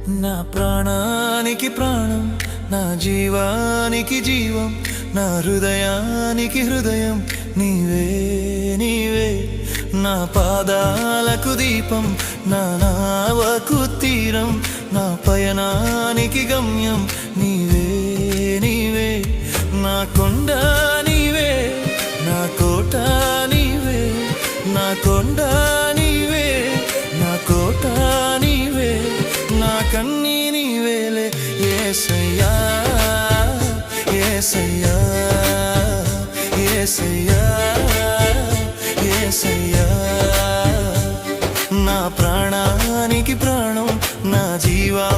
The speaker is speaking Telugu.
నా ప్రాణానికి ప్రాణం, నా జీవానికి జీవం, నా హృదయానికి హృదయం నీవే నీవే. నా పాదాలకు దీపం, నా నావకు తీరం, నా పయనానికి గమ్యం నీవే నీవే. నా కొండ నీవే, నా కోట నీవే, నా కొండ నీవే, నా కోట నీవే, నా కన్నీ నీవేలే యేసయ్యా యేసయ్యా యేసయ్యా యేసయ్యా. నా ప్రాణానికి ప్రాణం, నా జీవా